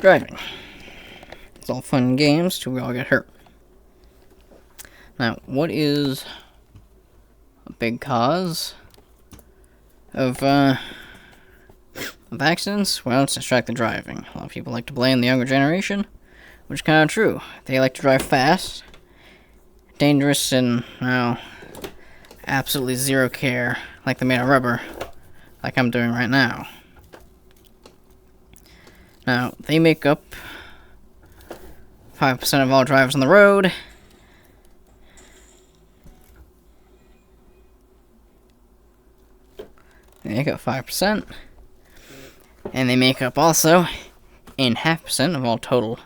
driving. It's all fun and games till we all get hurt. Now, what is a big cause of accidents? Well, it's distracted driving. A lot of people like to blame the younger generation, which is kind of true. They like to drive fast, dangerous, and, well, absolutely zero care, like they're made of rubber, like I'm doing right now. Now, they make up 5% of all drivers on the road. They make up 5%. And they make up also 0.5% of all total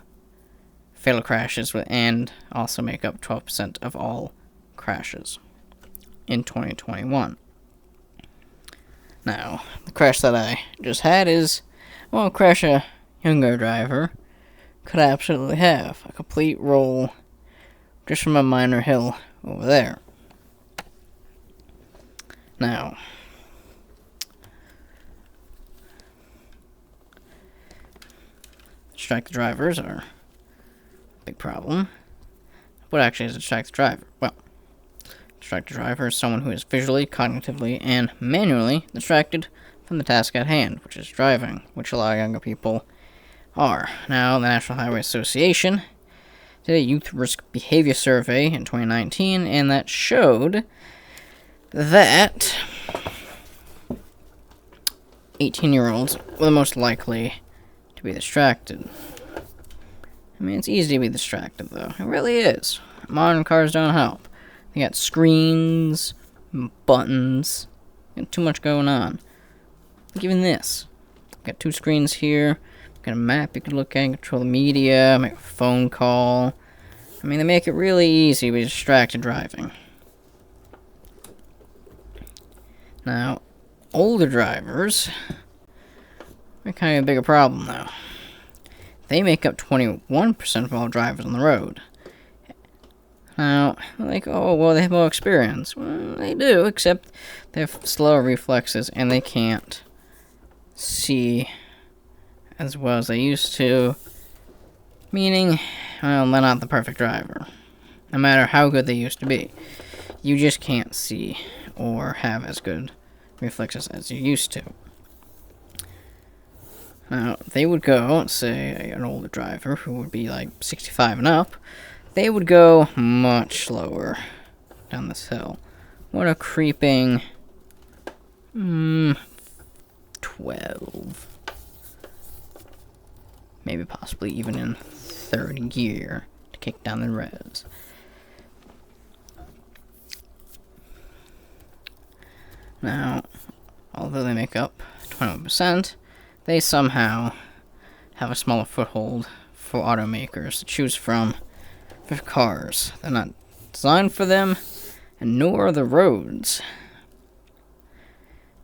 fatal crashes, and also make up 12% of all crashes in 2021. Now, the crash that I just had is, well, a crash a younger driver could absolutely have. A complete roll just from a minor hill over there. Now, distracted drivers are a big problem. What actually is a distracted driver? Well, distracted driver is someone who is visually, cognitively, and manually distracted from the task at hand, which is driving, which a lot of younger people are. Now, the National Highway Association did a youth risk behavior survey in 2019, and that showed that 18-year-olds were the most likely to be distracted. I mean, it's easy to be distracted, though. It really is. Modern cars don't help. They got screens, buttons, got too much going on. Like even this. Got two screens here. Got a map you can look at, control the media, make a phone call. I mean, they make it really easy to be distracted driving. Now, older drivers are kind of a bigger problem, though. They make up 21% of all drivers on the road. Now, like, oh, well, they have more experience. Well, they do, except they have slower reflexes, and they can't see as well as they used to. Meaning, well, they're not the perfect driver. No matter how good they used to be. You just can't see or have as good reflexes as you used to. Now, they would go, say, an older driver who would be like 65 and up, they would go much slower down this hill. What a creeping 12. Maybe possibly even in third gear to kick down the revs. Now, although they make up 21%, they somehow have a smaller foothold for automakers to choose from for cars. They're not designed for them, and nor are the roads.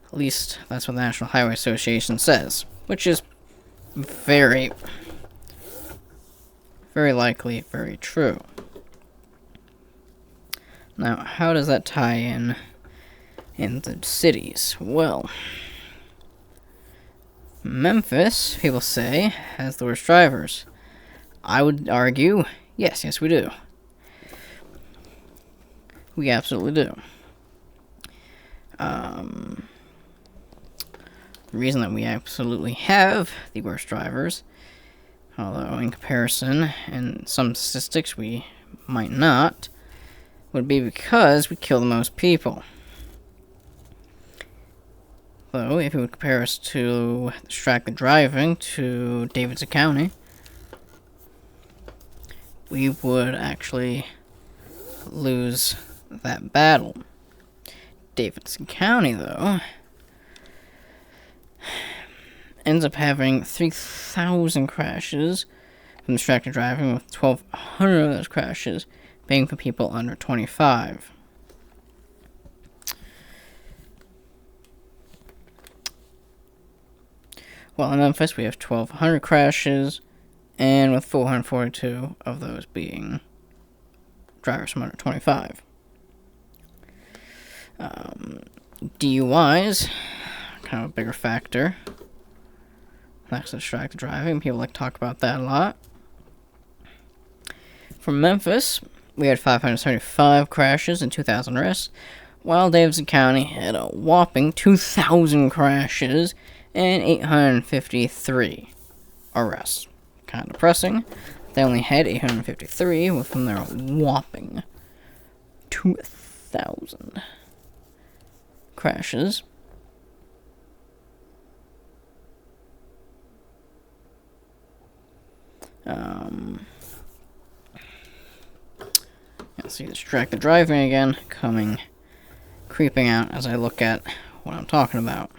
At least, that's what the National Highway Association says, which is very, very likely very true. Now, how does that tie in the cities? Well, Memphis, people say, has the worst drivers. I would argue, yes, we do. We absolutely do. The reason that we absolutely have the worst drivers, although in comparison, in some statistics we might not, would be because we kill the most people. Though, if you would compare us to distracted driving to Davidson County, we would actually lose that battle. Davidson County, though, ends up having 3,000 crashes from distracted driving, with 1,200 of those crashes being for people under 25. Well, in Memphis, we have 1,200 crashes, and with 442 of those being drivers from under 25. DUIs, kind of a bigger factor That's distracted driving. People like to talk about that a lot. From Memphis, we had 575 crashes and 2,000 arrests, while Davidson County had a whopping 2,000 crashes and 853 arrests. Kind of depressing. They only had 853 within their whopping 2,000 crashes. You'll see distracted driving again, creeping out as I look at what I'm talking about.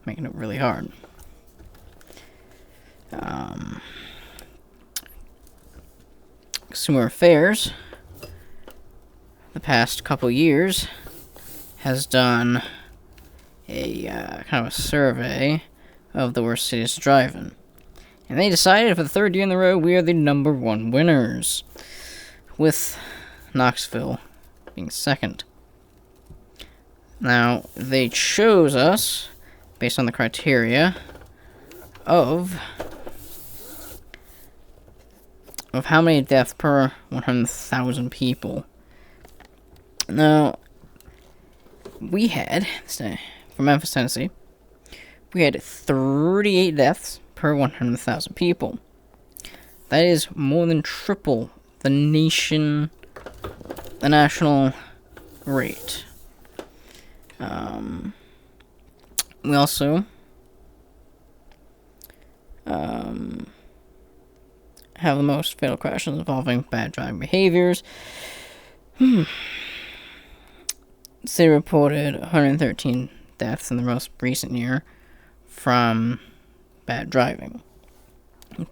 Making it really hard. Consumer Affairs, the past couple years, has done a kind of a survey of the worst cities to drive in. And they decided for the third year in a row we are the #1 winners, with Knoxville being second. Now, they chose us based on the criteria of how many deaths per 100,000 people. Now, we had, from Memphis, Tennessee, we had 38 deaths per 100,000 people. That is more than triple the national rate. We also have the most fatal crashes involving bad driving behaviors. The city reported 113 deaths in the most recent year from bad driving,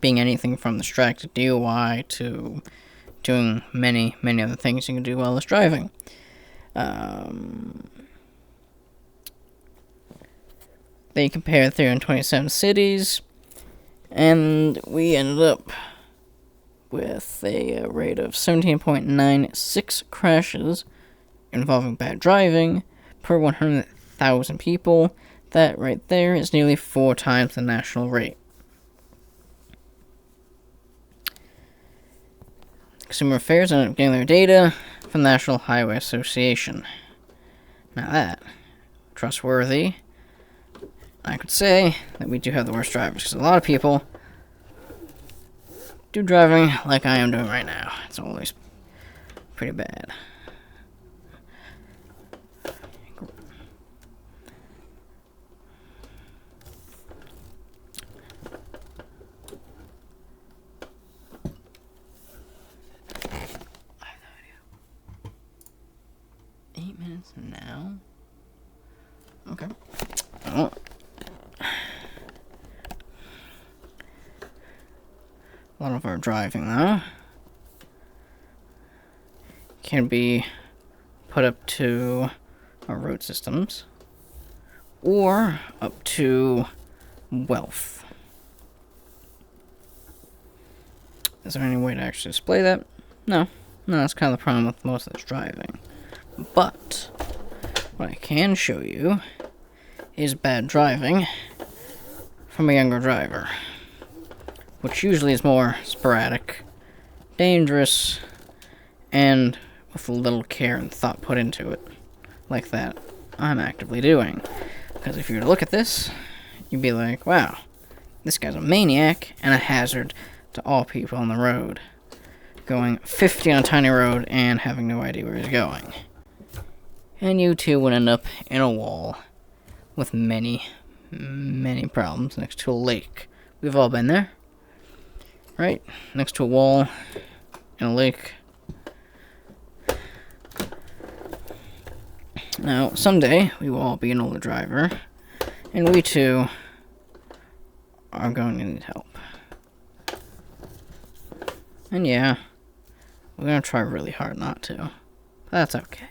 being anything from distracted DUI to doing many other things you can do while it's driving. They compared 327 cities, and we ended up with a rate of 17.96 crashes involving bad driving per 100,000 people. That right there is nearly 4 times the national rate. Consumer Affairs ended up getting their data from the National Highway Association. Now that, trustworthy. I could say that we do have the worst drivers, because a lot of people do driving like I am doing right now. It's always pretty bad. Now. Okay. Well, a lot of our driving, though, can be put up to our road systems or up to wealth. Is there any way to actually display that? No. No, that's kind of the problem with most of this driving. But what I can show you is bad driving from a younger driver, which usually is more sporadic, dangerous, and with a little care and thought put into it, like that I'm actively doing. Because if you were to look at this, you'd be like, wow, this guy's a maniac and a hazard to all people on the road, going 50 on a tiny road and having no idea where he's going. And you too would end up in a wall with many problems next to a lake. We've all been there, right? Next to a wall in a lake. Now, someday we will all be an older driver, and we too are going to need help. And yeah, we're going to try really hard not to, but that's okay.